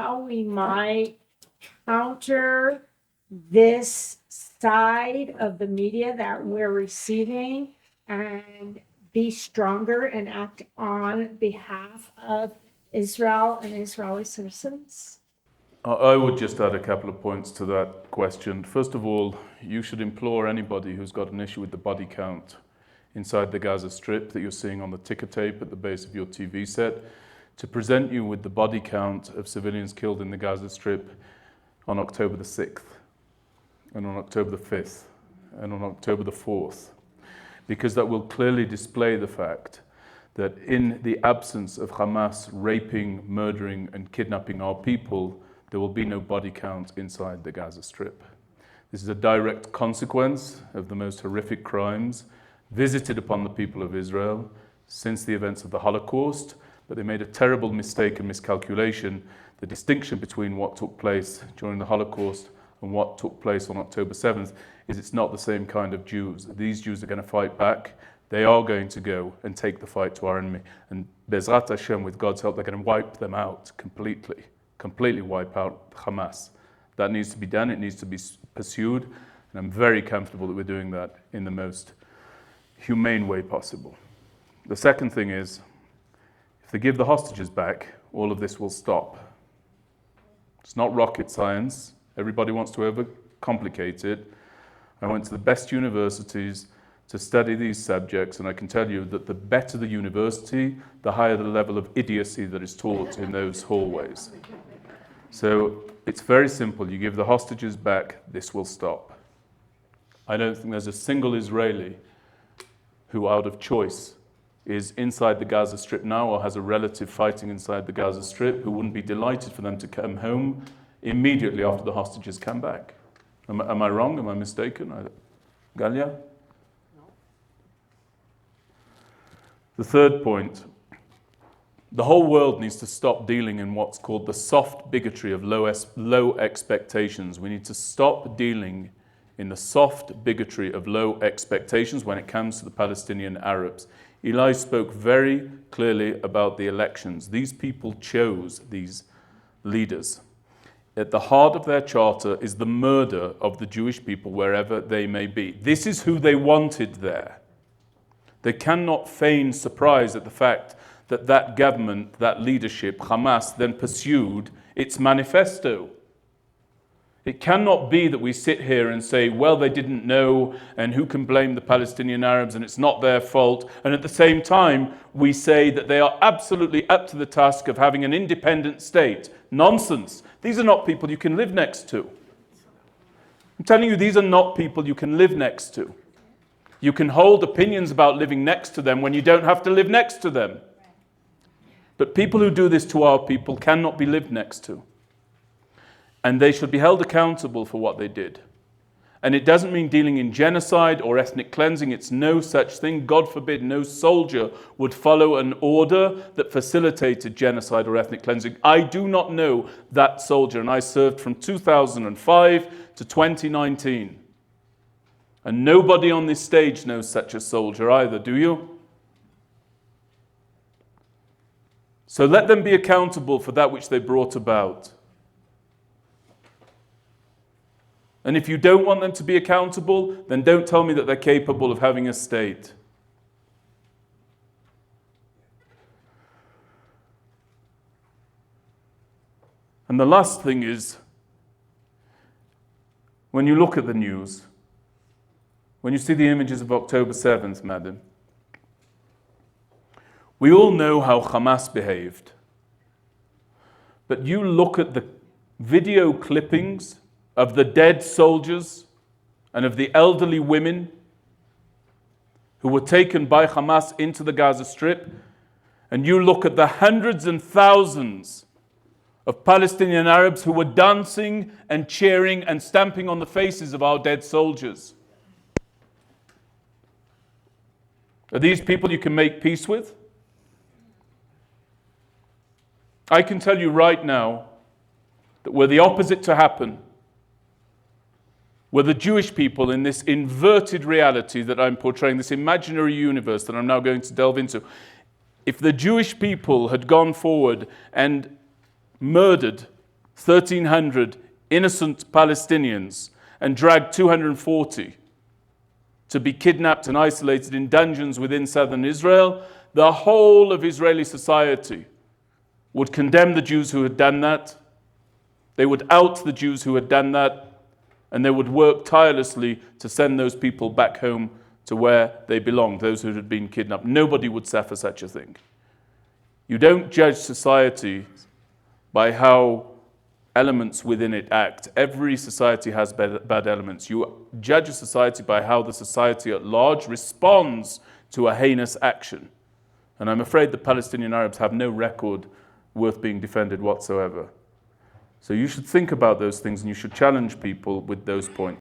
how we might counter this side of the media that we're receiving and be stronger and act on behalf of Israel and Israeli citizens? I would just add a couple of points to that question. First of all, you should implore anybody who's got an issue with the body count inside the Gaza Strip that you're seeing on the ticker tape at the base of your TV set to present you with the body count of civilians killed in the Gaza Strip on October the 6th and on October the 5th and on October the 4th, because that will clearly display the fact that in the absence of Hamas raping, murdering and kidnapping our people, there will be no body count inside the Gaza Strip. This is a direct consequence of the most horrific crimes visited upon the people of Israel since the events of the Holocaust, but they made a terrible mistake and miscalculation. The distinction between what took place during the Holocaust and what took place on October 7th is it's not the same kind of Jews. These Jews are going to fight back. They are going to go and take the fight to our enemy. And Bezrat Hashem, with God's help, they're going to wipe them out completely wipe out Hamas. That needs to be done. It needs to be pursued. And I'm very comfortable that we're doing that in the most humane way possible. The second thing is, if they give the hostages back, all of this will stop. It's not rocket science. Everybody wants to overcomplicate it. I went to the best universities to study these subjects, and I can tell you that the better the university, the higher the level of idiocy that is taught in those hallways. So it's very simple. You give the hostages back, this will stop. I don't think there's a single Israeli who, out of choice, is inside the Gaza Strip now or has a relative fighting inside the Gaza Strip who wouldn't be delighted for them to come home immediately after the hostages come back. Am I wrong? Am I mistaken? Galia? The third point, the whole world needs to stop dealing in what's called the soft bigotry of low expectations. We need to stop dealing in the soft bigotry of low expectations when it comes to the Palestinian Arabs. Eli spoke very clearly about the elections. These people chose these leaders. At the heart of their charter is the murder of the Jewish people wherever they may be. This is who they wanted there. They cannot feign surprise at the fact that that government, that leadership, Hamas, then pursued its manifesto. It cannot be that we sit here and say, well, they didn't know, and who can blame the Palestinian Arabs, and it's not their fault. And at the same time, we say that they are absolutely up to the task of having an independent state. Nonsense. These are not people you can live next to. I'm telling you, these are not people you can live next to. You can hold opinions about living next to them when you don't have to live next to them. But people who do this to our people cannot be lived next to. And they should be held accountable for what they did. And it doesn't mean dealing in genocide or ethnic cleansing. It's no such thing. God forbid, no soldier would follow an order that facilitated genocide or ethnic cleansing. I do not know that soldier, and I served from 2005 to 2019. And nobody on this stage knows such a soldier either, do you? So let them be accountable for that which they brought about. And if you don't want them to be accountable, then don't tell me that they're capable of having a state. And the last thing is, when you look at the news, when you see the images of October 7th, madam, we all know how Hamas behaved. But you look at the video clippings of the dead soldiers and of the elderly women who were taken by Hamas into the Gaza Strip, and you look at the hundreds and thousands of Palestinian Arabs who were dancing and cheering and stamping on the faces of our dead soldiers. Are these people you can make peace with? I can tell you right now that were the opposite to happen, were the Jewish people in this inverted reality that I'm portraying, this imaginary universe that I'm now going to delve into, if the Jewish people had gone forward and murdered 1,300 innocent Palestinians and drag 240 to be kidnapped and isolated in dungeons within southern Israel, the whole of Israeli society would condemn the Jews who had done that. They would out the Jews who had done that, and they would work tirelessly to send those people back home to where they belonged, those who had been kidnapped. Nobody would suffer such a thing. You don't judge society by how elements within it act. Every society has bad elements. You judge a society by how the society at large responds to a heinous action. And I'm afraid the Palestinian Arabs have no record worth being defended whatsoever. So you should think about those things and you should challenge people with those points.